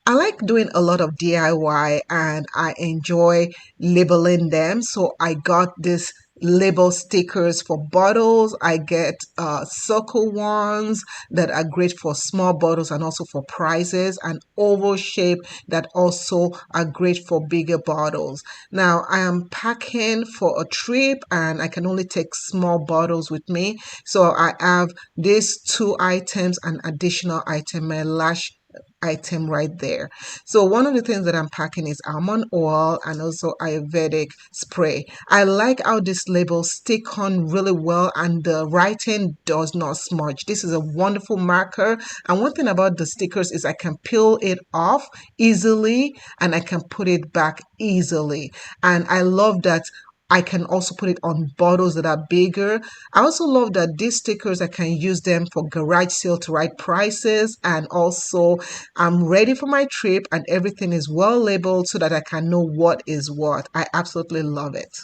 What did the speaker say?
I like doing a lot of DIY and I enjoy labeling them. So I got this label stickers for bottles. I get circle ones that are great for small bottles and also for prizes, and oval shape that also are great for bigger bottles. Now I am packing for a trip and I can only take small bottles with me. So I have these two items, an additional item, my lash item right there. So one of the things that I'm packing is almond oil and also Ayurvedic spray. I like how this labels stick on really well and the writing does not smudge. This is a wonderful marker. And one thing about the stickers is I can peel it off easily and I can put it back easily. And I love that I can also put it on bottles that are bigger. I also love that these stickers, I can use them for garage sale to write prices, and also I'm ready for my trip and everything is well labeled so that I can know what is what. I absolutely love it.